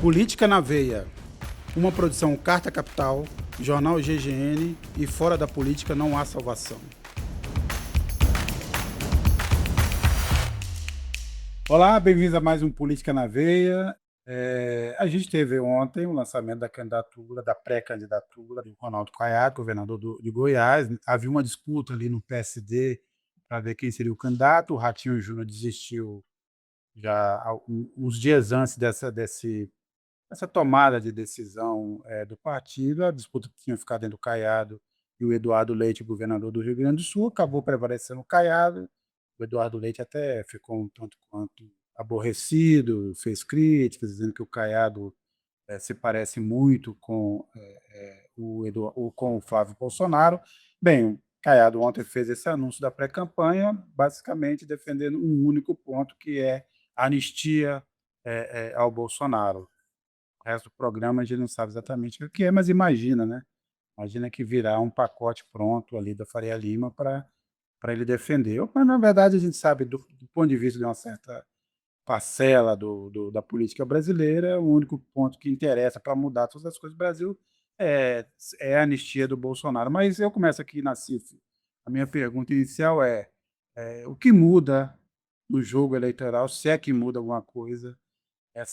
Política na Veia, uma produção Carta Capital, Jornal GGN e fora da política não há salvação. Olá, bem-vindos a mais um Política na Veia. A gente teve ontem o lançamento da candidatura, da pré-candidatura do Ronaldo Caiado, governador de Goiás. Havia uma disputa ali no PSD para ver quem seria o candidato. O Ratinho Júnior desistiu já uns dias antes essa tomada de decisão do partido. A disputa tinha ficado entre o Caiado e o Eduardo Leite, governador do Rio Grande do Sul. Acabou prevalecendo o Caiado. O Eduardo Leite até ficou um tanto quanto aborrecido, fez críticas, dizendo que o Caiado se parece muito com o Flávio Bolsonaro. Bem, o Caiado ontem fez esse anúncio da pré-campanha, basicamente defendendo um único ponto, que é a anistia ao Bolsonaro. O resto do programa a gente não sabe exatamente o que é, mas imagina, né? Imagina que virá um pacote pronto ali da Faria Lima para ele defender. Mas, na verdade, a gente sabe, do ponto de vista de uma certa parcela da política brasileira, o único ponto que interessa para mudar todas as coisas do Brasil é a anistia do Bolsonaro. Mas eu começo aqui na CIF. A minha pergunta inicial o que muda no jogo eleitoral, se é que muda alguma coisa,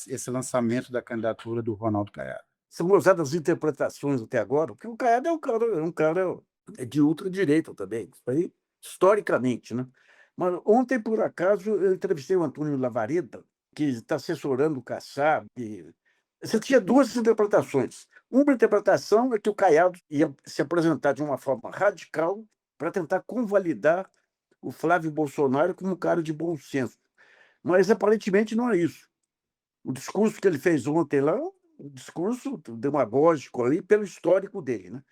esse lançamento da candidatura do Ronaldo Caiado? São usadas interpretações até agora, porque o Caiado é um cara de ultradireita também, isso aí, historicamente, né? Mas ontem, por acaso, eu entrevistei o Antônio Lavareda, que está assessorando o Kassab. Você tinha duas interpretações. Uma interpretação é que o Caiado ia se apresentar de uma forma radical para tentar convalidar o Flávio Bolsonaro como um cara de bom senso. Mas, aparentemente, não é isso. O discurso que ele fez ontem lá, um discurso demagógico ali pelo histórico dele, né?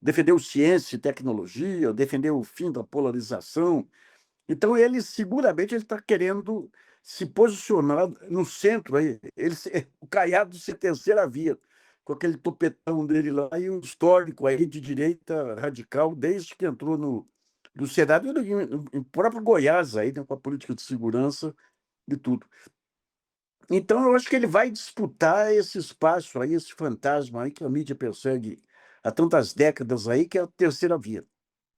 Defendeu ciência e tecnologia, defendeu o fim da polarização. Então ele seguramente ele está querendo se posicionar no centro aí. O Caiado se terceira via, com aquele topetão dele lá e um histórico aí de direita radical desde que entrou no Senado e no próprio Goiás aí, né, com a política de segurança e tudo. Então, eu acho que ele vai disputar esse espaço aí, esse fantasma aí que a mídia persegue há tantas décadas aí, que é a terceira via.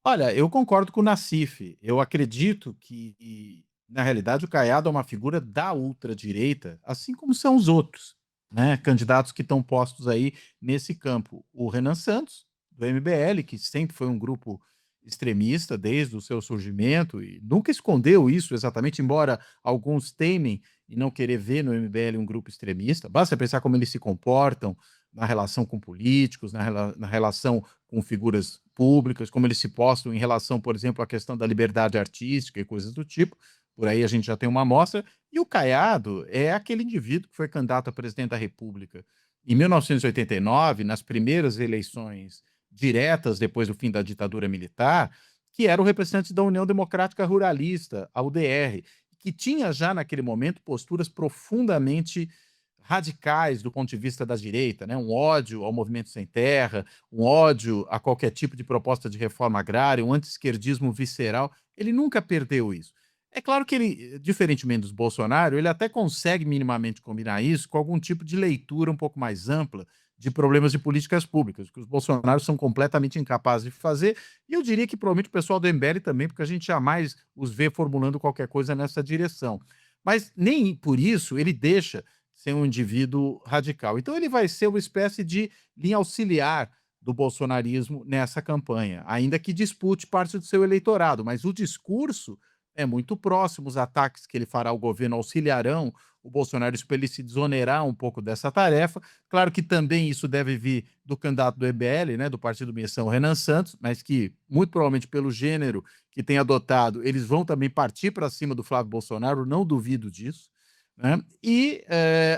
Olha, eu concordo com o Nassif. Eu acredito que, na realidade, o Caiado é uma figura da ultradireita, assim como são os outros, né, candidatos que estão postos aí nesse campo. O Renan Santos, do MBL, que sempre foi um grupo extremista desde o seu surgimento e nunca escondeu isso exatamente, embora alguns temem e não querer ver no MBL um grupo extremista. Basta pensar como eles se comportam na relação com políticos, na relação com figuras públicas, como eles se postam em relação, por exemplo, à questão da liberdade artística e coisas do tipo. Por aí a gente já tem uma amostra. E o Caiado é aquele indivíduo que foi candidato a presidente da República em 1989, nas primeiras eleições diretas depois do fim da ditadura militar, que era o representante da União Democrática Ruralista, a UDR, que tinha já naquele momento posturas profundamente radicais do ponto de vista da direita, né? Um ódio ao movimento sem terra, um ódio a qualquer tipo de proposta de reforma agrária, um anti-esquerdismo visceral. Ele nunca perdeu isso. É claro que ele, diferentemente dos Bolsonaro, ele até consegue minimamente combinar isso com algum tipo de leitura um pouco mais ampla de problemas de políticas públicas, que os Bolsonaros são completamente incapazes de fazer, e eu diria que provavelmente o pessoal do MBL também, porque a gente jamais os vê formulando qualquer coisa nessa direção. Mas nem por isso ele deixa ser um indivíduo radical. Então ele vai ser uma espécie de linha auxiliar do bolsonarismo nessa campanha, ainda que dispute parte do seu eleitorado, mas o discurso é muito próximo, os ataques que ele fará ao governo auxiliarão o Bolsonaro para ele se desonerar um pouco dessa tarefa. Claro que também isso deve vir do candidato do MBL, né, do Partido Missão, Renan Santos, mas que, muito provavelmente pelo gênero que tem adotado, eles vão também partir para cima do Flávio Bolsonaro, não duvido disso. Né? E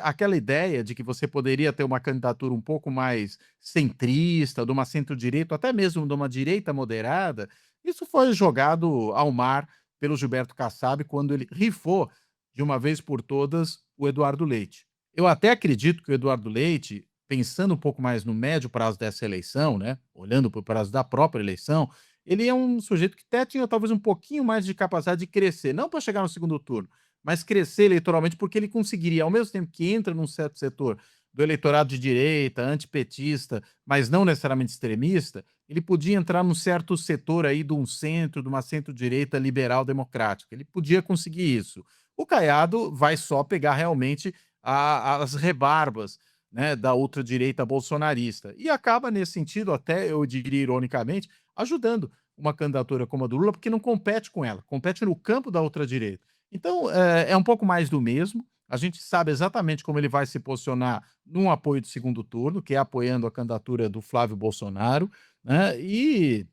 aquela ideia de que você poderia ter uma candidatura um pouco mais centrista, de uma centro-direita, até mesmo de uma direita moderada, isso foi jogado ao mar pelo Gilberto Kassab quando ele rifou de uma vez por todas o Eduardo Leite. Eu até acredito que o Eduardo Leite, pensando um pouco mais no médio prazo dessa eleição, né, olhando para o prazo da própria eleição, ele é um sujeito que até tinha talvez um pouquinho mais de capacidade de crescer, não para chegar no segundo turno, mas crescer eleitoralmente, porque ele conseguiria, ao mesmo tempo que entra num certo setor do eleitorado de direita, antipetista, mas não necessariamente extremista, ele podia entrar num certo setor aí de um centro, de uma centro-direita liberal democrática. Ele podia conseguir isso. O Caiado vai só pegar realmente as rebarbas, né, da ultradireita bolsonarista. E acaba, nesse sentido, até eu diria ironicamente, ajudando uma candidatura como a do Lula, porque não compete com ela, compete no campo da ultradireita. Então, é um pouco mais do mesmo. A gente sabe exatamente como ele vai se posicionar num apoio de segundo turno, que é apoiando a candidatura do Flávio Bolsonaro, né? E,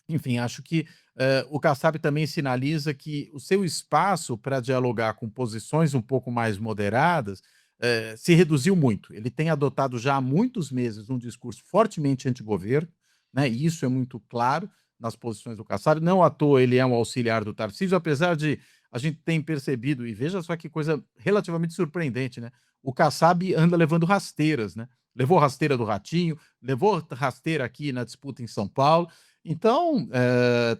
enfim, acho que o Kassab também sinaliza que o seu espaço para dialogar com posições um pouco mais moderadas se reduziu muito. Ele tem adotado já há muitos meses um discurso fortemente antigoverno, né? E isso é muito claro nas posições do Kassab. Não à toa ele é um auxiliar do Tarcísio, apesar de a gente ter percebido, e veja só que coisa relativamente surpreendente, né? O Kassab anda levando rasteiras, né? Levou rasteira do Ratinho, levou rasteira aqui na disputa em São Paulo. Então,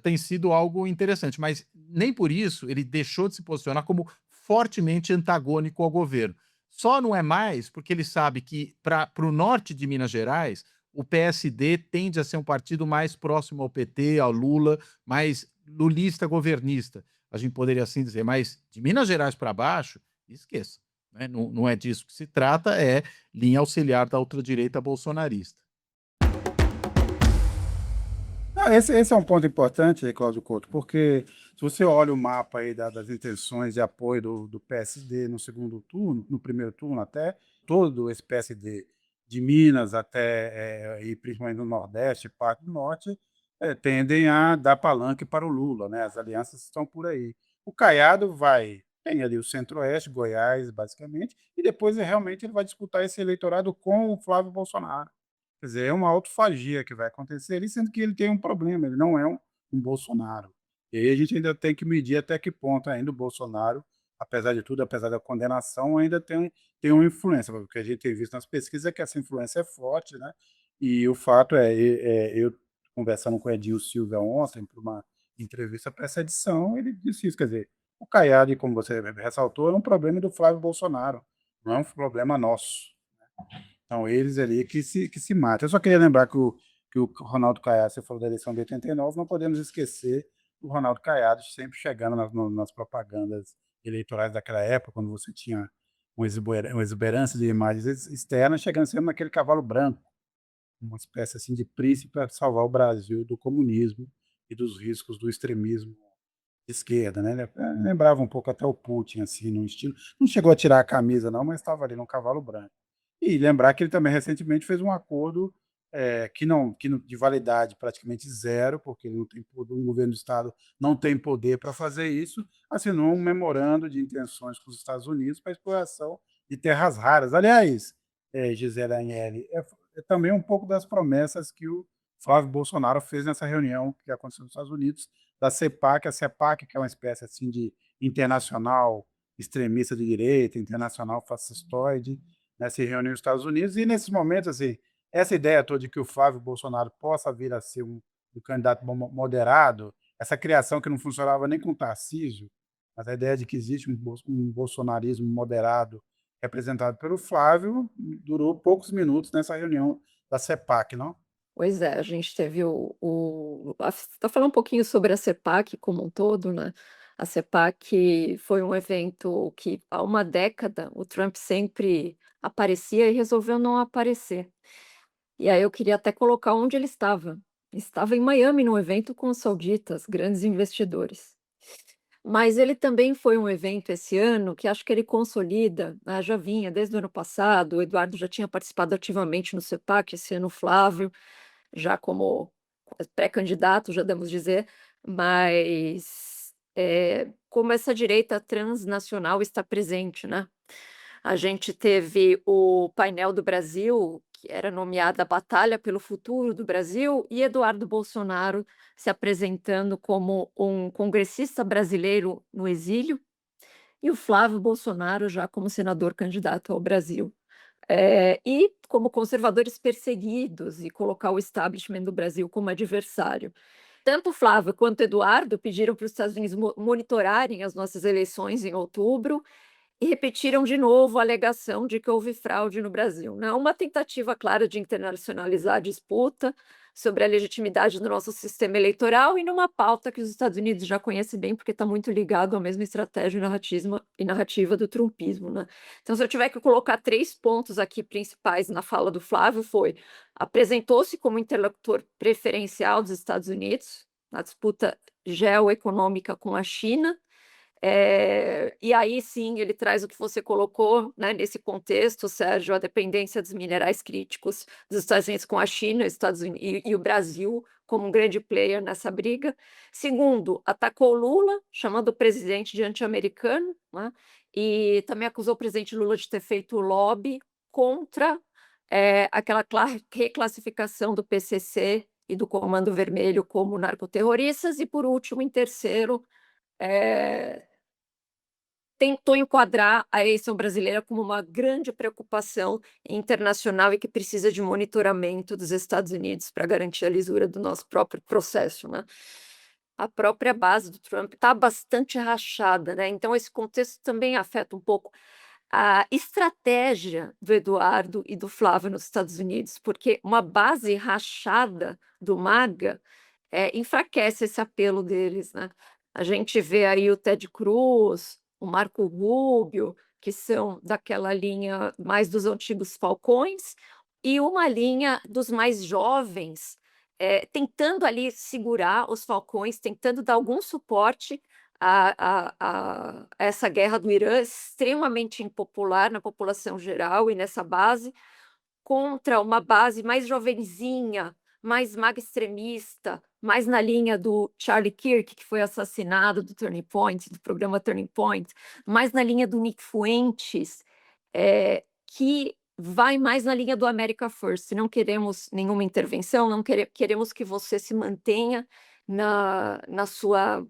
tem sido algo interessante, mas nem por isso ele deixou de se posicionar como fortemente antagônico ao governo. Só não é mais porque ele sabe que para o norte de Minas Gerais, o PSD tende a ser um partido mais próximo ao PT, ao Lula, mais lulista governista, a gente poderia assim dizer, mas de Minas Gerais para baixo, esqueça. Né? Não, não é disso que se trata, é linha auxiliar da ultradireita bolsonarista. Não, esse é um ponto importante, Cláudio Couto, porque se você olha o mapa aí das intenções de apoio do PSD no segundo turno, no primeiro turno até, todo esse PSD de Minas até, e principalmente no Nordeste, parte do Norte, tendem a dar palanque para o Lula, né? As alianças estão por aí. O Caiado tem ali o Centro-Oeste, Goiás, basicamente, e depois realmente ele vai disputar esse eleitorado com o Flávio Bolsonaro. Quer dizer, é uma autofagia que vai acontecer ali, sendo que ele tem um problema, ele não é um Bolsonaro. E aí a gente ainda tem que medir até que ponto ainda o Bolsonaro, apesar de tudo, apesar da condenação, ainda tem uma influência, porque a gente tem visto nas pesquisas é que essa influência é forte, né? E o fato eu conversando com o Edil Silva ontem, para uma entrevista para essa edição, ele disse isso, quer dizer, o Caiado, como você ressaltou, é um problema do Flávio Bolsonaro, não é um problema nosso. São eles ali que se matam. Eu só queria lembrar que o Ronaldo Caiado, você falou da eleição de 89, não podemos esquecer o Ronaldo Caiado sempre chegando nas propagandas eleitorais daquela época, quando você tinha uma exuberância de imagens externas, chegando sempre naquele cavalo branco, uma espécie assim de príncipe para salvar o Brasil do comunismo e dos riscos do extremismo de esquerda, né? Ele lembrava um pouco até o Putin, assim, no estilo. Não chegou a tirar a camisa, não, mas estava ali num cavalo branco. E lembrar que ele também recentemente fez um acordo de validade praticamente zero, porque ele não tem o governo do Estado não tem poder para fazer isso, assinou um memorando de intenções com os Estados Unidos para exploração de terras raras. Aliás, Gisele Agnelli, é também um pouco das promessas que o Flávio Bolsonaro fez nessa reunião que aconteceu nos Estados Unidos, da CEPAC, a CEPAC, que é uma espécie assim de internacional extremista de direita, internacional fascistoide, né, se reuniu nos Estados Unidos, e nesses momentos, assim, essa ideia toda de que o Flávio Bolsonaro possa vir a ser um candidato moderado, essa criação que não funcionava nem com o Tarcísio, mas a ideia de que existe um bolsonarismo moderado representado pelo Flávio, durou poucos minutos nessa reunião da CEPAC, não? Pois é, a gente teve tá falando um pouquinho sobre a CEPAC como um todo, né? A CEPAC foi um evento que há uma década o Trump sempre aparecia e resolveu não aparecer. E aí eu queria até colocar onde ele estava. Estava em Miami num evento com os sauditas, grandes investidores. Mas ele também foi um evento esse ano que acho que ele consolida, já vinha desde o ano passado, o Eduardo já tinha participado ativamente no CEPAC, esse ano o Flávio, já como pré-candidato, já demos dizer, mas como essa direita transnacional está presente, né? A gente teve o painel do Brasil, que era nomeada Batalha pelo Futuro do Brasil, e Eduardo Bolsonaro se apresentando como um congressista brasileiro no exílio, e o Flávio Bolsonaro já como senador candidato ao Brasil. E como conservadores perseguidos e colocar o establishment do Brasil como adversário. Tanto Flávio quanto Eduardo pediram para os Estados Unidos monitorarem as nossas eleições em outubro e repetiram de novo a alegação de que houve fraude no Brasil, né? Uma tentativa clara de internacionalizar a disputa sobre a legitimidade do nosso sistema eleitoral e numa pauta que os Estados Unidos já conhecem bem, porque está muito ligado à mesma estratégia e narrativa do trumpismo, né? Então, se eu tiver que colocar 3 pontos aqui principais na fala do Flávio, apresentou-se como interlocutor preferencial dos Estados Unidos na disputa geoeconômica com a China, e aí sim ele traz o que você colocou, né, nesse contexto, Sérgio, a dependência dos minerais críticos dos Estados Unidos com a China, Estados Unidos, e o Brasil como um grande player nessa briga. Segundo, atacou Lula, chamando o presidente de anti-americano, né, e também acusou o presidente Lula de ter feito lobby contra aquela reclassificação do PCC e do Comando Vermelho como narcoterroristas. E, por último, em terceiro, tentou enquadrar a eleição brasileira como uma grande preocupação internacional e que precisa de monitoramento dos Estados Unidos para garantir a lisura do nosso próprio processo, né? A própria base do Trump está bastante rachada, né? Então, esse contexto também afeta um pouco a estratégia do Eduardo e do Flávio nos Estados Unidos, porque uma base rachada do MAGA enfraquece esse apelo deles, né? A gente vê aí o Ted Cruz, o Marco Rubio, que são daquela linha mais dos antigos Falcões, e uma linha dos mais jovens, tentando ali segurar os Falcões, tentando dar algum suporte a essa guerra do Irã, extremamente impopular na população geral e nessa base, contra uma base mais jovenzinha, mais maga extremista, mais na linha do Charlie Kirk, que foi assassinado, do Turning Point, do programa Turning Point, mais na linha do Nick Fuentes, que vai mais na linha do America First. Não queremos nenhuma intervenção, não queremos que você se mantenha na sua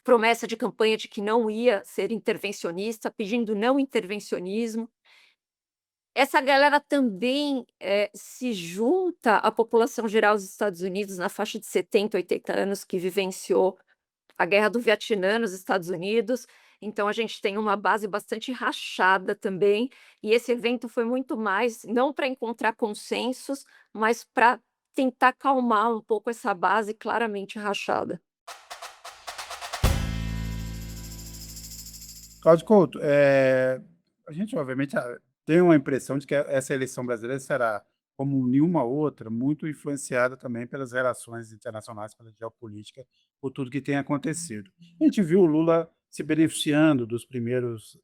promessa de campanha de que não ia ser intervencionista, pedindo não intervencionismo. Essa galera também se junta à população geral dos Estados Unidos, na faixa de 70, 80 anos, que vivenciou a guerra do Vietnã nos Estados Unidos. Então, a gente tem uma base bastante rachada também, e esse evento foi muito mais, não para encontrar consensos, mas para tentar acalmar um pouco essa base claramente rachada. Cláudio Couto, a gente obviamente tem uma impressão de que essa eleição brasileira será, como nenhuma outra, muito influenciada também pelas relações internacionais, pela geopolítica, por tudo que tem acontecido. A gente viu o Lula se beneficiando dos primeiros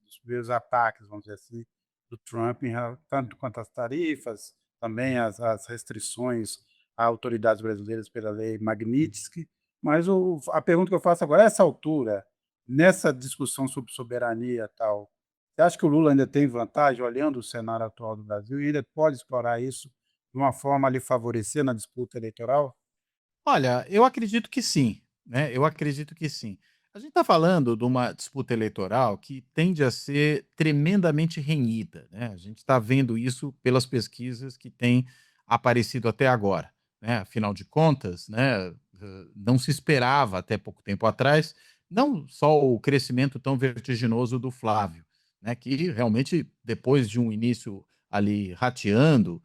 ataques, vamos dizer assim, do Trump, tanto quanto as tarifas, também as restrições a autoridades brasileiras pela lei Magnitsky. Mas a pergunta que eu faço agora, a essa altura, nessa discussão sobre soberania e tal, você acha que o Lula ainda tem vantagem, olhando o cenário atual do Brasil, e ainda pode explorar isso de uma forma a lhe favorecer na disputa eleitoral? Olha, eu acredito que sim, né? Eu acredito que sim. A gente está falando de uma disputa eleitoral que tende a ser tremendamente renhida, né? A gente está vendo isso pelas pesquisas que têm aparecido até agora, né? Afinal de contas, né, não se esperava até pouco tempo atrás, não só o crescimento tão vertiginoso do Flávio, né, que realmente depois de um início ali rateando,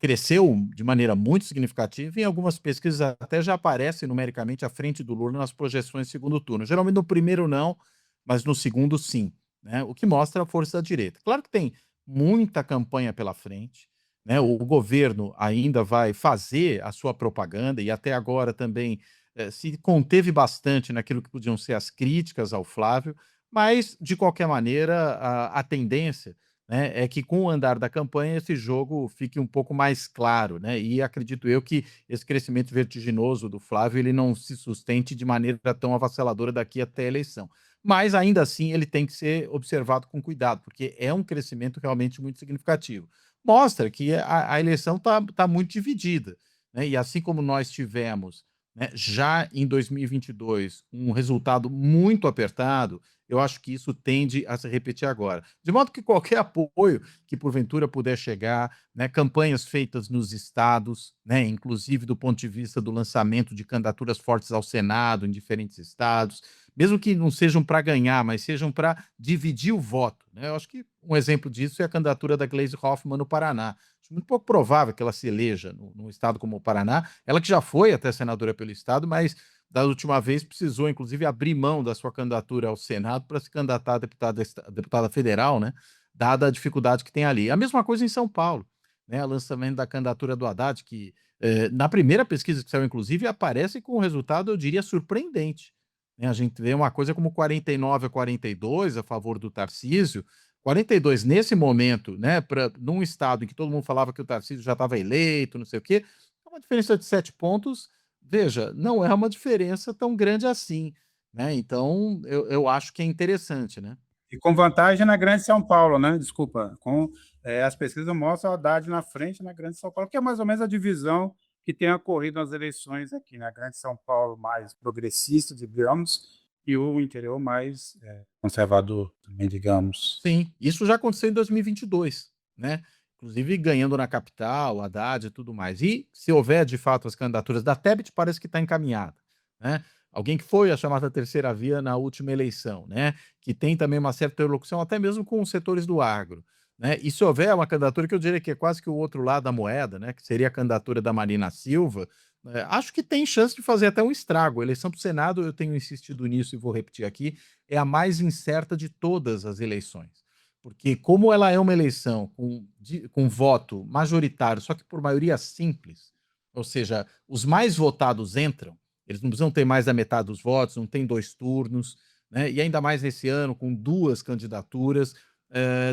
cresceu de maneira muito significativa e em algumas pesquisas até já aparece numericamente à frente do Lula nas projeções de segundo turno. Geralmente no primeiro não, mas no segundo sim, né, o que mostra a força da direita. Claro que tem muita campanha pela frente, né, o governo ainda vai fazer a sua propaganda e até agora também, se conteve bastante naquilo que podiam ser as críticas ao Flávio, mas de qualquer maneira a tendência, né, é que com o andar da campanha esse jogo fique um pouco mais claro, né, e acredito eu que esse crescimento vertiginoso do Flávio ele não se sustente de maneira tão avassaladora daqui até a eleição. Mas ainda assim ele tem que ser observado com cuidado, porque é um crescimento realmente muito significativo. Mostra que a eleição tá muito dividida, né, e assim como nós tivemos, né, já em 2022 um resultado muito apertado, eu acho que isso tende a se repetir agora. De modo que qualquer apoio que porventura puder chegar, né, campanhas feitas nos estados, né, inclusive do ponto de vista do lançamento de candidaturas fortes ao Senado em diferentes estados, mesmo que não sejam para ganhar, mas sejam para dividir o voto, né? Eu acho que um exemplo disso é a candidatura da Gleisi Hoffmann no Paraná. Acho muito pouco provável que ela se eleja num estado como o Paraná, ela que já foi até senadora pelo estado, mas da última vez precisou, inclusive, abrir mão da sua candidatura ao Senado para se candidatar a deputada federal, né? Dada a dificuldade que tem ali. A mesma coisa em São Paulo, né? O lançamento da candidatura do Haddad, que na primeira pesquisa que saiu, inclusive, aparece com um resultado, eu diria, surpreendente, né? A gente vê uma coisa como 49-42 a favor do Tarcísio, 42 nesse momento, né, num estado em que todo mundo falava que o Tarcísio já estava eleito, não sei o quê, é uma diferença de 7 pontos, veja, não é uma diferença tão grande assim, né? Então, eu acho que é interessante, né? E com vantagem na Grande São Paulo, né? Desculpa. As pesquisas mostram o Haddad na frente na Grande São Paulo, que é mais ou menos a divisão que tem ocorrido nas eleições aqui, na Grande São Paulo mais progressista, digamos, e o interior mais conservador, também, digamos. Sim, isso já aconteceu em 2022, né? Inclusive ganhando na capital, Haddad e tudo mais. E se houver de fato as candidaturas da Tebet, parece que está encaminhada, né? Alguém que foi a chamada terceira via na última eleição, né? Que tem também uma certa interlocução até mesmo com os setores do agro, né? E se houver uma candidatura que eu diria que é quase que o outro lado da moeda, né? Que seria a candidatura da Marina Silva, acho que tem chance de fazer até um estrago. A eleição para o Senado, eu tenho insistido nisso e vou repetir aqui, é a mais incerta de todas as eleições. Porque, como ela é uma eleição com voto majoritário, só que por maioria simples, ou seja, os mais votados entram, eles não precisam ter mais da metade dos votos, não tem 2 turnos, né? E ainda mais nesse ano, com 2 candidaturas.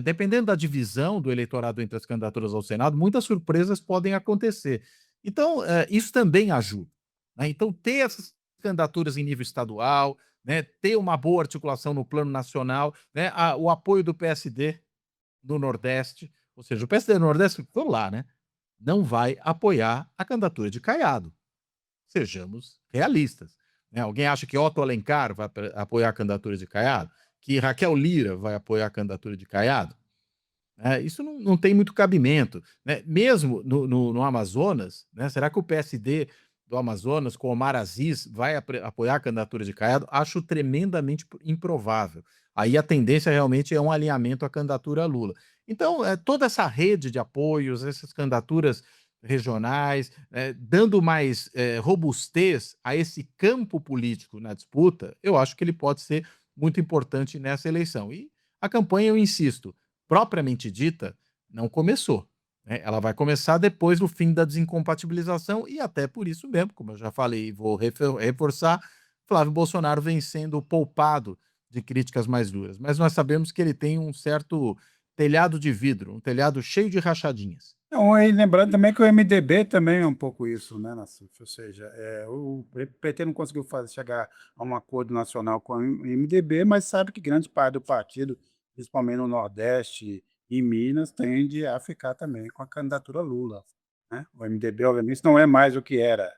Dependendo da divisão do eleitorado entre as candidaturas ao Senado, muitas surpresas podem acontecer. Então, isso também ajuda, né? Então, ter essas candidaturas em nível estadual, né, ter uma boa articulação no plano nacional, né, o apoio do PSD no Nordeste, ou seja, o PSD no Nordeste, por lá, né, não vai apoiar a candidatura de Caiado. Sejamos realistas, né? Alguém acha que Otto Alencar vai apoiar a candidatura de Caiado? Que Raquel Lira vai apoiar a candidatura de Caiado? Isso não tem muito cabimento, né? Mesmo no Amazonas, né? Será que o PSD do Amazonas, com Omar Aziz, vai apoiar a candidatura de Caiado? Acho tremendamente improvável. Aí a tendência realmente é um alinhamento à candidatura Lula. Então, toda essa rede de apoios, essas candidaturas regionais, dando mais robustez a esse campo político na disputa, eu acho que ele pode ser muito importante nessa eleição. E a campanha, eu insisto, propriamente dita, não começou, né? Ela vai começar depois do fim da desincompatibilização e até por isso mesmo, como eu já falei e vou reforçar, Flávio Bolsonaro vem sendo poupado de críticas mais duras. Mas nós sabemos que ele tem um certo telhado de vidro, um telhado cheio de rachadinhas. Não, e lembrando também que o MDB também é um pouco isso, né, Nassif? Ou seja, o PT não conseguiu chegar a um acordo nacional com o MDB, mas sabe que grande parte do partido, principalmente no Nordeste e Minas, tende a ficar também com a candidatura Lula, né? O MDB, obviamente, não é mais o que era,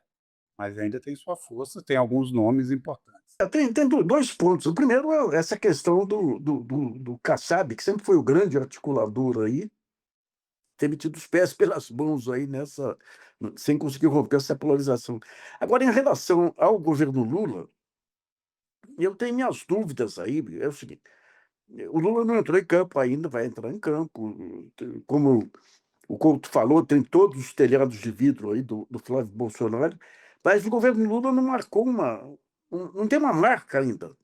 mas ainda tem sua força, tem alguns nomes importantes. Tem 2 pontos. O primeiro é essa questão do Kassab, que sempre foi o grande articulador aí, ter metido os pés pelas mãos aí nessa, sem conseguir romper essa polarização. Agora, em relação ao governo Lula, eu tenho minhas dúvidas aí. É o seguinte: o Lula não entrou em campo ainda, vai entrar em campo. Como o Couto falou, tem todos os telhados de vidro aí do Flávio Bolsonaro, mas o governo Lula não marcou não tem uma marca ainda.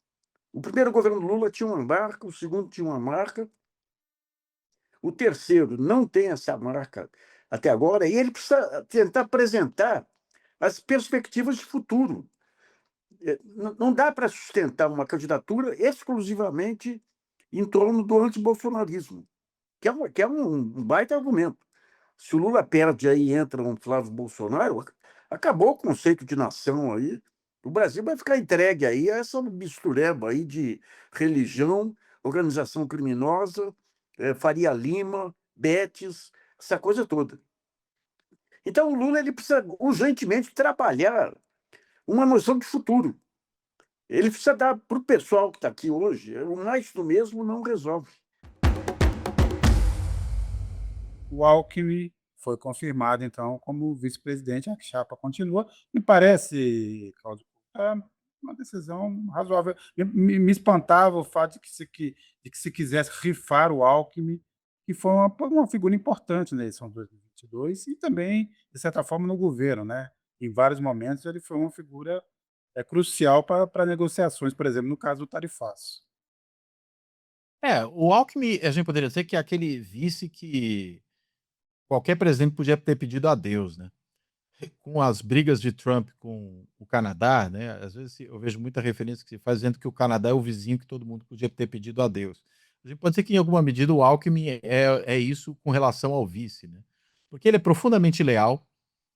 O primeiro governo Lula tinha uma marca, o segundo tinha uma marca, o terceiro não tem essa marca até agora, e ele precisa tentar apresentar as perspectivas de futuro. Não dá para sustentar uma candidatura exclusivamente em torno do antibolsonarismo, que é um baita argumento. Se o Lula perde aí e entra um Flávio Bolsonaro, acabou o conceito de nação aí. O Brasil vai ficar entregue aí a essa mistureba aí de religião, organização criminosa, Faria Lima, Betes, essa coisa toda. Então o Lula ele precisa urgentemente trabalhar uma noção de futuro. Ele precisa dar para o pessoal que está aqui hoje, o mais do mesmo não resolve. O Alckmin foi confirmado, então, como vice-presidente, a chapa continua. Me parece, Cláudio, uma decisão razoável. Me espantava o fato de que se quisesse rifar o Alckmin, que foi uma figura importante na eleição de 2022 e também, de certa forma, no governo, né? Em vários momentos ele foi uma figura crucial para negociações, por exemplo, no caso do tarifaço. O Alckmin, a gente poderia dizer que é aquele vice que qualquer presidente podia ter pedido a Deus, né? Com as brigas de Trump com o Canadá, né, às vezes eu vejo muita referência que se faz dizendo que o Canadá é o vizinho que todo mundo podia ter pedido a Deus. A gente pode dizer que em alguma medida o Alckmin é isso com relação ao vice, né? Porque ele é profundamente leal,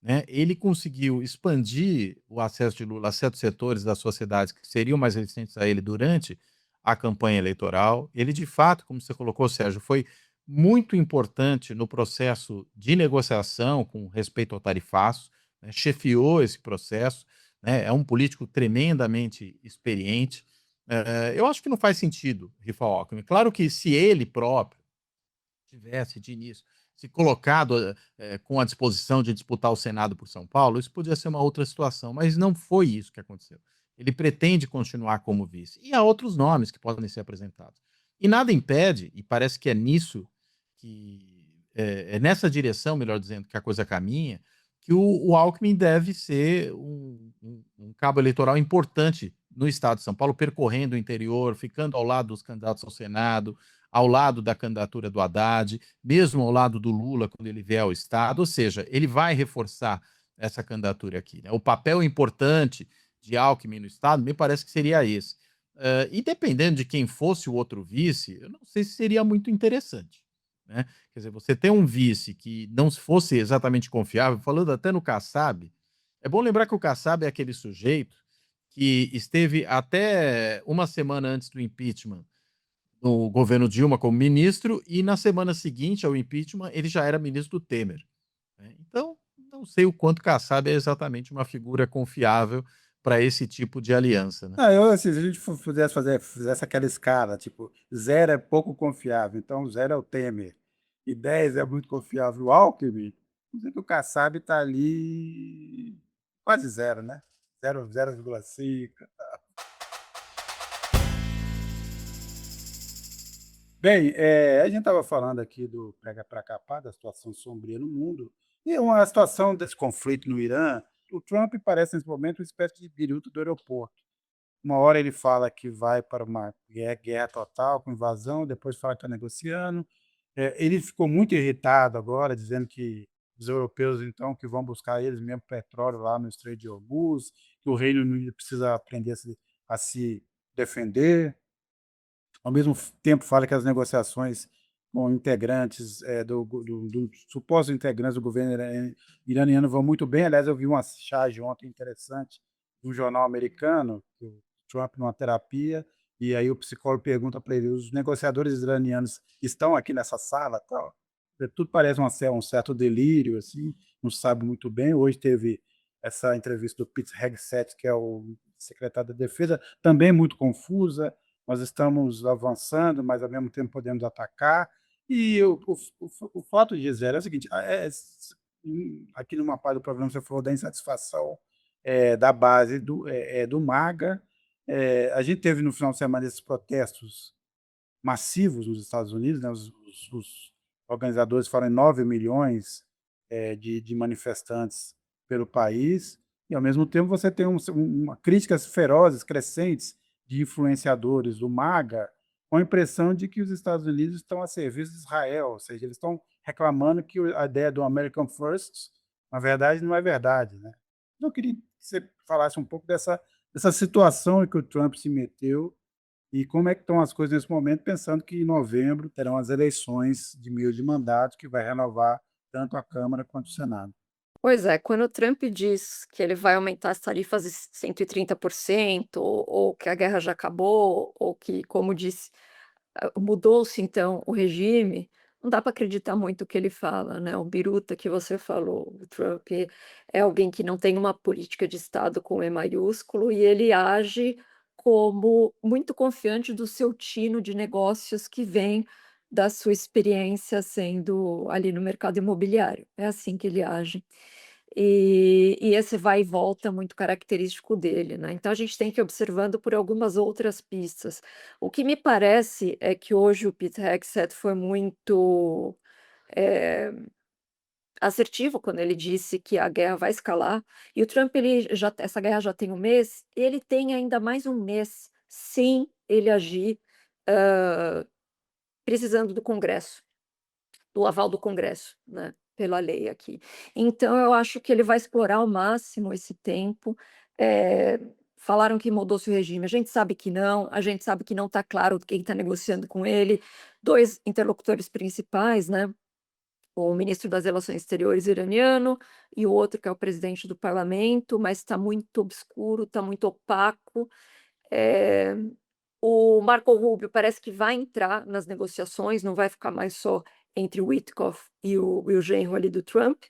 né? Ele conseguiu expandir o acesso de Lula a certos setores da sociedade que seriam mais resistentes a ele durante a campanha eleitoral. Ele, de fato, como você colocou, Sérgio, foi muito importante no processo de negociação com respeito ao tarifaço, né, chefiou esse processo, né, é um político tremendamente experiente. Eu acho que não faz sentido rifar o Alckmin. Claro que se ele próprio tivesse de início se colocado com a disposição de disputar o Senado por São Paulo, isso podia ser uma outra situação, mas não foi isso que aconteceu. Ele pretende continuar como vice. E há outros nomes que podem ser apresentados. E nada impede, e parece que é nisso que é nessa direção, melhor dizendo, que a coisa caminha, que o Alckmin deve ser um cabo eleitoral importante no estado de São Paulo, percorrendo o interior, ficando ao lado dos candidatos ao Senado, ao lado da candidatura do Haddad, mesmo ao lado do Lula, quando ele vier ao Estado, ou seja, ele vai reforçar essa candidatura aqui, né? O papel importante de Alckmin no Estado me parece que seria esse. E dependendo de quem fosse o outro vice, eu não sei se seria muito interessante, né? Quer dizer, você ter um vice que não fosse exatamente confiável, falando até no Kassab, é bom lembrar que o Kassab é aquele sujeito que esteve até uma semana antes do impeachment no governo Dilma como ministro e na semana seguinte ao impeachment ele já era ministro do Temer, né. Então, não sei o quanto Kassab é exatamente uma figura confiável para esse tipo de aliança, né. Ah, eu, assim, se a gente fizesse aquela escala, tipo, 0 é pouco confiável, então 0 é o Temer, e 10 é muito confiável o Alckmin, quer dizer que o Kassab está ali quase zero, né? 0,5. Bem, a gente estava falando aqui do pega para capar, da situação sombria no mundo, e uma situação desse conflito no Irã, o Trump parece nesse momento uma espécie de biruta do aeroporto. Uma hora ele fala que vai para uma guerra total, com invasão, depois fala que está negociando. Ele ficou muito irritado agora, dizendo que os europeus, então, que vão buscar eles mesmo petróleo lá no Estreito de Hormuz, que o Reino Unido precisa aprender a se defender. Ao mesmo tempo, fala que as negociações com integrantes supostos integrantes do governo iraniano vão muito bem. Aliás, eu vi uma charge ontem interessante de um jornal americano, que o Trump numa terapia, e aí o psicólogo pergunta para ele: os negociadores iranianos estão aqui nessa sala? Tal. Tudo parece um certo delírio, assim, não sabe muito bem. Hoje teve essa entrevista do Pete Hegseth, que é o secretário da Defesa, também muito confusa. Nós estamos avançando, mas ao mesmo tempo podemos atacar. E o fato de dizer é o seguinte: aqui numa parte do programa você falou da insatisfação da base do MAGA. A gente teve no final de semana esses protestos massivos nos Estados Unidos, né? Os organizadores falam em 9 milhões de manifestantes pelo país, e ao mesmo tempo você tem críticas ferozes, crescentes, de influenciadores do MAGA, com a impressão de que os Estados Unidos estão a serviço de Israel, ou seja, eles estão reclamando que a ideia do American First, na verdade, não é verdade, né? Então, eu queria que você falasse um pouco dessa situação em que o Trump se meteu e como é que estão as coisas nesse momento, pensando que em novembro terão as eleições de meio de mandato, que vai renovar tanto a Câmara quanto o Senado. Pois é, quando o Trump diz que ele vai aumentar as tarifas em 130%, ou que a guerra já acabou, ou que, como disse, mudou-se então o regime, não dá para acreditar muito o que ele fala, né? O biruta que você falou, o Trump é alguém que não tem uma política de Estado com E maiúsculo e ele age como muito confiante do seu tino de negócios que vem da sua experiência sendo ali no mercado imobiliário. É assim que ele age. e esse vai e volta muito característico dele, né? Então a gente tem que ir observando por algumas outras pistas. O que me parece é que hoje o Pete Hegseth foi muito eh, assertivo quando ele disse que a guerra vai escalar, e o Trump essa guerra já tem um mês, ele tem ainda mais um mês sem ele agir, hã, precisando do Congresso, do aval do Congresso, né, pela lei aqui. Então eu acho que ele vai explorar ao máximo esse tempo. Falaram que mudou-se o regime, a gente sabe que não, a gente sabe que não está claro quem está negociando com ele. 2 interlocutores principais, né, o ministro das Relações Exteriores iraniano e o outro que é o presidente do parlamento, mas está muito obscuro, está muito opaco. Eh, o Marco Rubio parece que vai entrar nas negociações, não vai ficar mais só entre o Witkoff e o genro ali do Trump,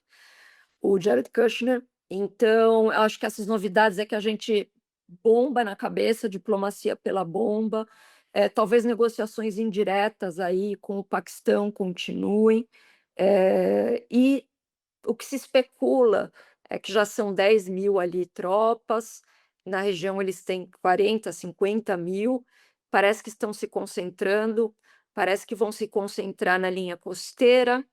o Jared Kushner. Então, eu acho que essas novidades é que a gente bomba na cabeça, diplomacia pela bomba, talvez negociações indiretas aí com o Paquistão continuem, e o que se especula é que já são 10.000 ali tropas, na região eles têm 40, 50.000, parece que estão se concentrando, parece que vão se concentrar na linha costeira,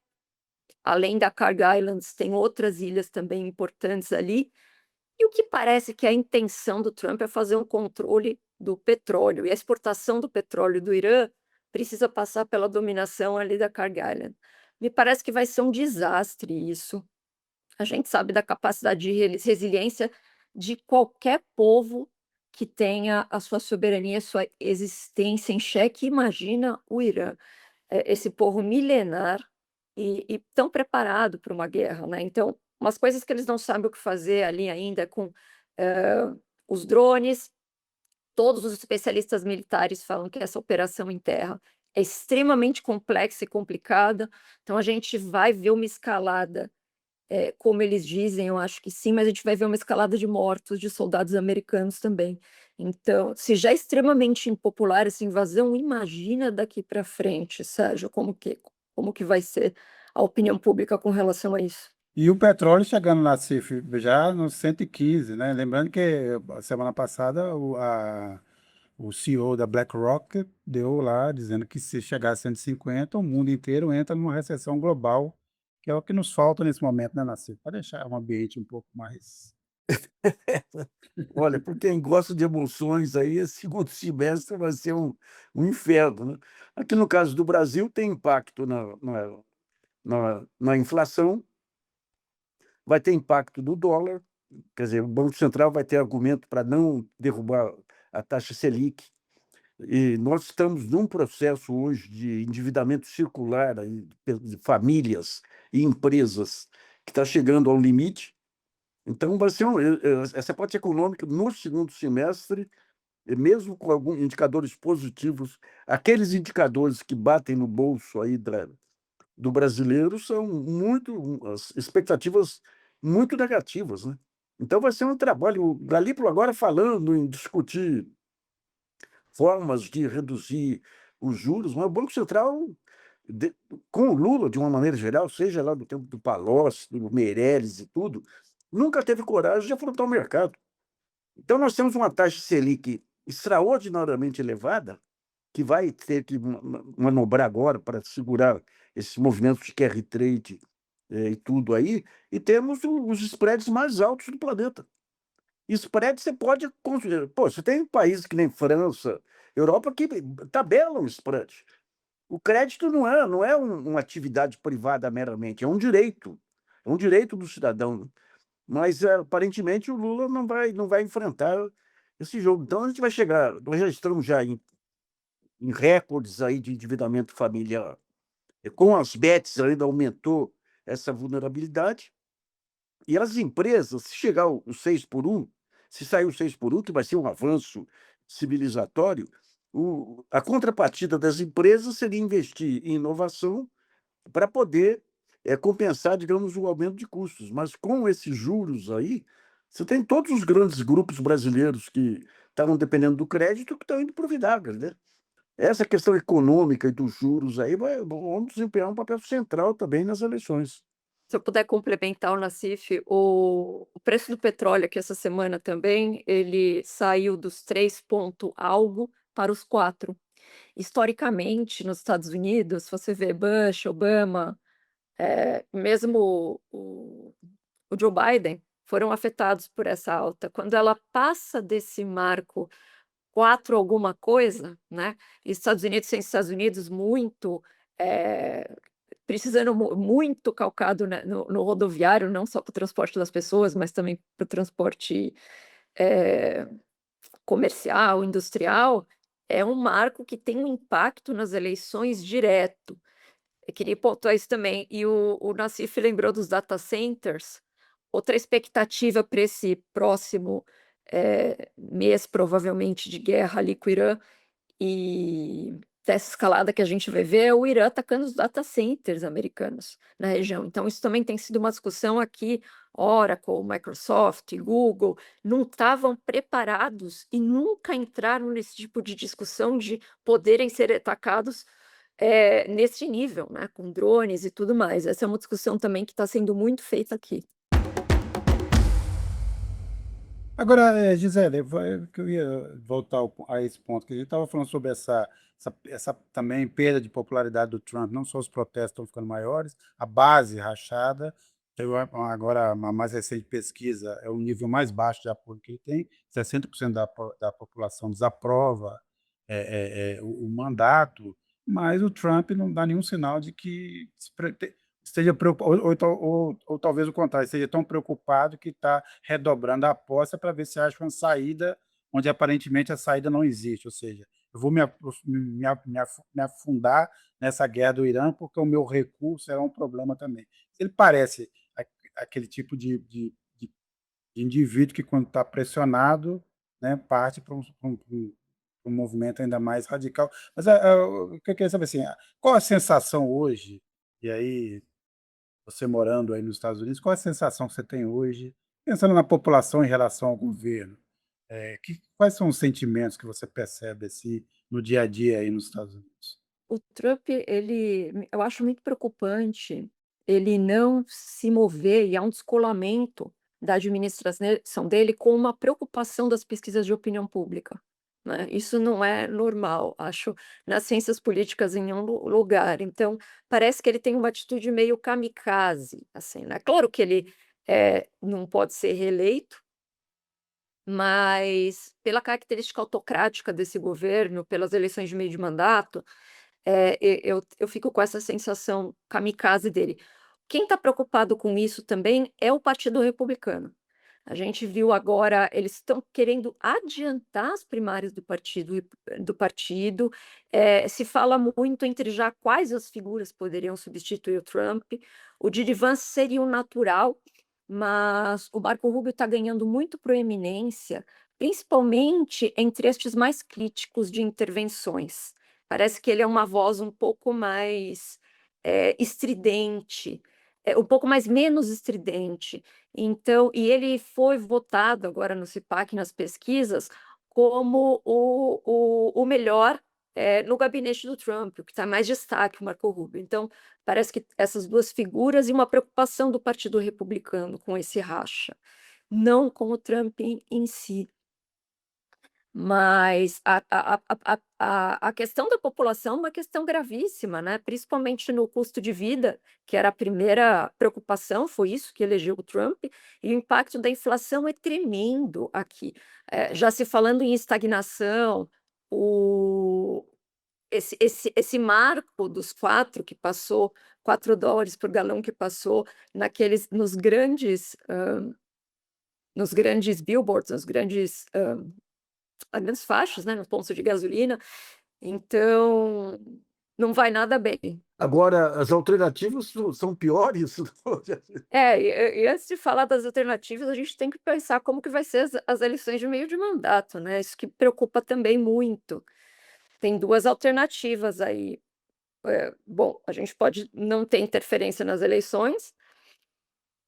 além da Kharg Islands, tem outras ilhas também importantes ali, e o que parece que a intenção do Trump é fazer um controle do petróleo, e a exportação do petróleo do Irã precisa passar pela dominação ali da Kharg Island. Me parece que vai ser um desastre isso. A gente sabe da capacidade de resiliência de qualquer povo que tenha a sua soberania, a sua existência em xeque. Imagina o Irã, esse povo milenar e tão preparado para uma guerra, né? Então, umas coisas que eles não sabem o que fazer ali ainda com eh, os drones. Todos os especialistas militares falam que essa operação em terra é extremamente complexa e complicada. Então, a gente vai ver uma escalada como eles dizem, eu acho que sim, mas a gente vai ver uma escalada de mortos de soldados americanos também. Então, se já é extremamente impopular essa invasão, imagina daqui para frente, Sérgio, como que vai ser a opinião pública com relação a isso. E o petróleo chegando na CIF já nos 115, né? Lembrando que a semana passada o CEO da BlackRock deu lá dizendo que se chegar a 150, o mundo inteiro entra numa recessão global, que é o que nos falta nesse momento, né, Nassif? Para deixar um ambiente um pouco mais. Olha, para quem gosta de emoções aí, esse segundo semestre vai ser um inferno, né? Aqui no caso do Brasil tem impacto na inflação, vai ter impacto no dólar, quer dizer, o Banco Central vai ter argumento para não derrubar a taxa Selic, e nós estamos num processo hoje de endividamento circular aí de famílias e empresas que está chegando ao limite. Então vai ser essa parte econômica no segundo semestre, mesmo com alguns indicadores positivos, aqueles indicadores que batem no bolso aí do brasileiro são as expectativas muito negativas, né. Então vai ser um trabalho dali para agora falando em discutir formas de reduzir os juros, mas o Banco Central, de com o Lula, de uma maneira geral, seja lá do tempo do Palocci, do Meirelles e tudo, nunca teve coragem de afrontar o mercado. Então nós temos uma taxa Selic extraordinariamente elevada, que vai ter que manobrar agora para segurar esses movimentos de carry trade, e tudo aí, e temos os spreads mais altos do planeta. Spread você pode construir. Pô, você tem países que nem França, Europa, que tabelam o spread. O crédito não é uma atividade privada meramente, é um direito do cidadão. Mas, aparentemente, o Lula não vai enfrentar esse jogo. Então a gente vai chegar, nós já estamos já em recordes aí de endividamento familiar. E com as bets ainda aumentou essa vulnerabilidade. E as empresas, se chegar o 6 por 1, se sair o 6 por 1, que vai ser um avanço civilizatório, a contrapartida das empresas seria investir em inovação para poder, compensar, digamos, o aumento de custos. Mas com esses juros aí, você tem todos os grandes grupos brasileiros que estavam dependendo do crédito que estão indo para o vinagre, né. Essa questão econômica e dos juros aí vão desempenhar um papel central também nas eleições. Se eu puder complementar o Nassif, o preço do petróleo aqui essa semana também, ele saiu dos 3 ponto algo para os 4. Historicamente, nos Estados Unidos, se você vê Bush, Obama, mesmo o Joe Biden, foram afetados por essa alta. Quando ela passa desse marco 4 alguma coisa, né, e Estados Unidos sem Estados Unidos muito, precisando muito calcado, né, no rodoviário, não só para o transporte das pessoas, mas também para o transporte eh, comercial, industrial, é um marco que tem um impacto nas eleições direto. Eu queria pontuar isso também. E o Nassif lembrou dos data centers. Outra expectativa para esse próximo mês, provavelmente, de guerra ali com o Irã, e dessa escalada que a gente vai ver, é o Irã atacando os data centers americanos na região. Então, isso também tem sido uma discussão aqui. Oracle, Microsoft, Google não estavam preparados e nunca entraram nesse tipo de discussão de poderem ser atacados nesse nível, né, com drones e tudo mais. Essa é uma discussão também que está sendo muito feita aqui. Agora, Gisele, que eu ia voltar a esse ponto, que a gente estava falando sobre essa também perda de popularidade do Trump, não só os protestos estão ficando maiores, a base rachada. Agora, a mais recente pesquisa é o nível mais baixo de apoio que ele tem, 60% da população desaprova o mandato, mas o Trump não dá nenhum sinal de que esteja preocupado, ou talvez o contrário, esteja tão preocupado que está redobrando a aposta para ver se acha uma saída onde aparentemente a saída não existe, ou seja, eu vou me afundar nessa guerra do Irã porque o meu recuo será um problema também. Ele parece aquele tipo de indivíduo que, quando está pressionado, né, parte para um movimento ainda mais radical. Mas o que eu queria saber assim, qual a sensação hoje, e aí você morando aí nos Estados Unidos, qual a sensação que você tem hoje, pensando na população em relação ao governo? Quais são os sentimentos que você percebe assim, no dia a dia aí nos Estados Unidos? O Trump, eu acho muito preocupante ele não se mover, e há um descolamento da administração dele com uma preocupação das pesquisas de opinião pública, né? Isso não é normal, acho, nas ciências políticas em nenhum lugar. Então, parece que ele tem uma atitude meio kamikaze, assim, né? Claro que ele não pode ser reeleito, mas pela característica autocrática desse governo, pelas eleições de meio de mandato, eu fico com essa sensação kamikaze dele. Quem está preocupado com isso também é o Partido Republicano. A gente viu agora, eles estão querendo adiantar as primárias do partido. Se fala muito entre já quais as figuras poderiam substituir o Trump. O J.D. Vance seria o natural, mas o Marco Rubio está ganhando muito proeminência, principalmente entre estes mais críticos de intervenções. Parece que ele é uma voz um pouco mais estridente, um pouco mais menos estridente. Então, e ele foi votado agora no CIPAC, nas pesquisas, como o melhor no gabinete do Trump, o que está mais destaque, o Marco Rubio. Então, parece que essas duas figuras e uma preocupação do Partido Republicano com esse racha, não com o Trump em si. Mas a questão da população é uma questão gravíssima, né? Principalmente no custo de vida, que era a primeira preocupação, foi isso que elegeu o Trump, e o impacto da inflação é tremendo aqui. Já se falando em estagnação, esse marco dos 4 que passou, $4 por galão que passou nos grandes billboards, as grandes faixas, né, nos postos de gasolina. Então, não vai nada bem. Agora, as alternativas são piores? E antes de falar das alternativas, a gente tem que pensar como que vai ser as eleições de meio de mandato, né? Isso que preocupa também muito. Tem 2 alternativas aí. Bom, a gente pode não ter interferência nas eleições,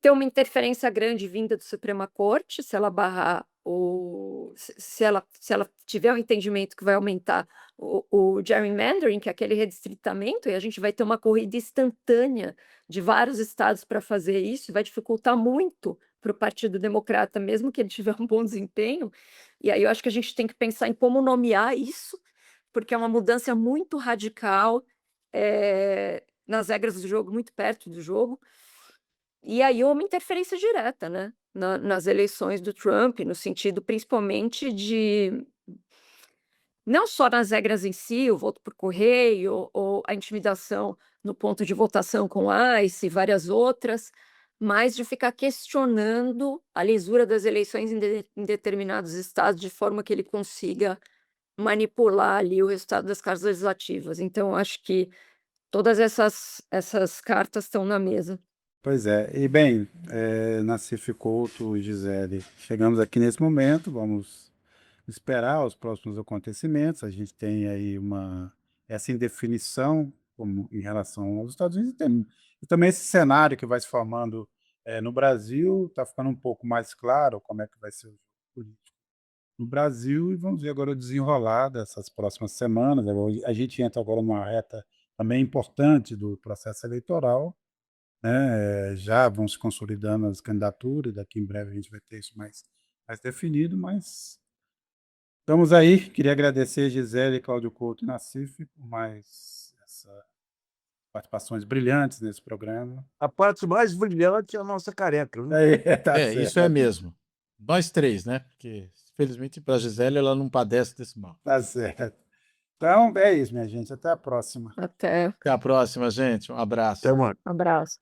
ter uma interferência grande vinda do Suprema Corte, se ela barrar se ela tiver um entendimento que vai aumentar o gerrymandering, que é aquele redistritamento, e a gente vai ter uma corrida instantânea de vários estados para fazer isso, vai dificultar muito para o Partido Democrata, mesmo que ele tiver um bom desempenho. E aí eu acho que a gente tem que pensar em como nomear isso, porque é uma mudança muito radical nas regras do jogo, muito perto do jogo. E aí uma interferência direta, né, nas eleições do Trump, no sentido principalmente de não só nas regras em si, o voto por correio ou a intimidação no ponto de votação com ICE e várias outras, mas de ficar questionando a lisura das eleições em determinados estados, de forma que ele consiga manipular ali o resultado das casas legislativas. Então, acho que todas essas cartas estão na mesa. Pois é. E bem, Nassif Couto e Gisele, chegamos aqui nesse momento, vamos esperar os próximos acontecimentos. A gente tem aí essa indefinição como, em relação aos Estados Unidos e também esse cenário que vai se formando no Brasil, está ficando um pouco mais claro como é que vai ser o jogo político no Brasil, e vamos ver agora o desenrolar dessas próximas semanas. A gente entra agora numa reta também importante do processo eleitoral, né? Já vão se consolidando as candidaturas, daqui em breve a gente vai ter isso mais definido, mas estamos aí. Queria agradecer Gisele, Cláudio Couto e Nassif por mais essas participações brilhantes nesse programa. A parte mais brilhante é a nossa careca, né? Tá Isso certo, é mesmo. Nós três, né? Porque, felizmente, para a Gisele, ela não padece desse mal. tá certo. Então, é isso, minha gente. Até a próxima. Até. Até a próxima, gente. Um abraço. Até mais. Abraço.